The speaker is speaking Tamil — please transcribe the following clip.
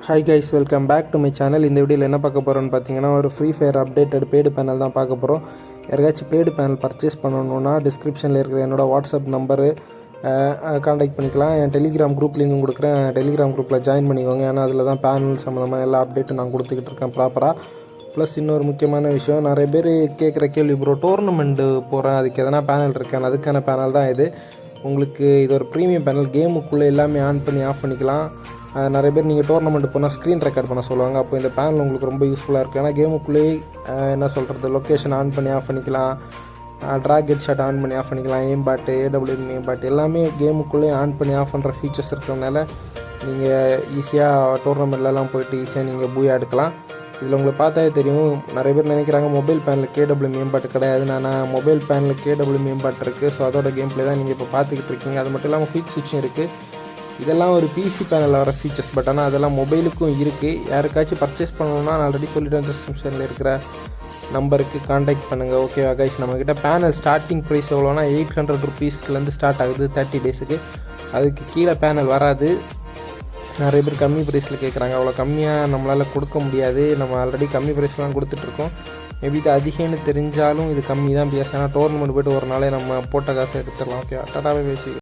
Hi guys, welcome back to my channel. இந்த வீடியோவில் என்ன பார்க்க போகிறோன்னு பார்த்தீங்கன்னா, ஒரு Free Fire updated paid panel தான் பார்க்க போகிறோம். யாருக்காச்சும் பெய்டு பேனல் பர்ச்சேஸ் பண்ணணுன்னா டிஸ்கிரிப்ஷனில் இருக்கிற என்னோடய வாட்ஸ்அப் நம்பரு கான்டாக்ட் பண்ணிக்கலாம். என் டெலிகிராம் குரூப் லிங்கும் கொடுக்குறேன். டெலிகிராம் குரூப்பில் ஜாயின் பண்ணிக்கோங்க. ஏன்னா அதில் தான் பேனல் சம்மந்தமாக எல்லா அப்டேட்டும் நான் கொடுத்துக்கிட்டு இருக்கேன் ப்ராப்பராக. ப்ளஸ் இன்னொரு முக்கியமான விஷயம், நிறைய பேர் கேட்குற கேள்வி, ப்ரோ டோர்னமெண்ட்டு போகிறேன், அதுக்கு எதனா பேனல் இருக்கேன். அதுக்கான பேனல் தான் இது. உங்களுக்கு இது ஒரு ப்ரீமியம் பேனல். கேமுக்குள்ளே எல்லாமே ஆன் பண்ணி ஆஃப் பண்ணிக்கலாம். நிறைய பேர் நீங்கள் டோர்னமெண்ட் போனால் ஸ்க்ரீன் ரெக்கார்ட் பண்ண சொல்லுவாங்க. அப்போ இந்த பேனல் உங்களுக்கு ரொம்ப யூஸ்ஃபுல்லாக இருக்குது. ஏன்னா கேமுக்குள்ளேயே என்ன சொல்கிறது, லொக்கேஷன் ஆன் பண்ணி ஆஃப் பண்ணிக்கலாம், ட்ராக் ஹெட் ஷாட் ஆன் பண்ணி ஆஃப் பண்ணிக்கலாம், எய்ம் பாட்டு, ஏடபிள்யூஎம் எய்ம் பாட்டு எல்லாமே கேமுக்குள்ளேயே ஆன் பண்ணி ஆஃப் பண்ணுற ஃபீச்சர்ஸ் இருக்கிறதுனால நீங்கள் ஈஸியாக டோர்னமெண்ட்லலாம் போய்ட்டு ஈஸியாக நீங்கள் பூயா எடுக்கலாம். இதில் உங்களுக்கு பார்த்தாலே தெரியும், நிறைய பேர் நினைக்கிறாங்க மொபைல் பேனில் கேடபிள்யூ மேம்பாட்டு கிடையாது. நான் மொபைல் பேனில் கேடபிள்யூ மேம்பாட்டு இருக்குது. ஸோ அதோட கேம் ப்ளே தான் நீங்கள் இப்போ பார்த்துக்கிட்டு இருக்கீங்க. அது மட்டும் இல்லாமல் குயிக் ஸ்விட்சும் இருக்குது. இதெல்லாம் ஒரு பிசி பேனலில் வர ஃபீச்சர்ஸ். பட் ஆனால் அதெல்லாம் மொபைலுக்கும் இருக்குது. யாருக்காச்சும் பர்ச்சேஸ் பண்ணணுன்னா நான் ஆல்ரெடி சொல்லிவிட்டேன், டிஸ்கிரிப்ஷனில் இருக்கிற நம்பருக்கு கான்டாக்ட் பண்ணுங்கள். ஓகேவா கைஸ்? நம்மக்கிட்ட பேனல் ஸ்டார்டிங் ப்ரைஸ் எவ்வளோனா 800 rupeesலேருந்து ஸ்டார்ட் ஆகுது 30 daysக்கு. அதுக்கு கீழே பேனல் வராது. நிறைய பேர் கம்மி ப்ரைஸில் கேட்குறாங்க. அவ்வளோ கம்மியாக நம்மளால் கொடுக்க முடியாது. நம்ம ஆல்ரெடி கம்மி ப்ரைஸ்லாம் கொடுத்துட்ருக்கோம். மேபி இது அதிகம்னு தெரிஞ்சாலும் இது கம்மி தான். பிகாஸ் ஏன்னா டோர்னமெண்ட் போய்ட்டு ஒரு நாளே நம்ம போட்ட காசை எடுத்துடலாம். ஓகே, டாடாவே பேசி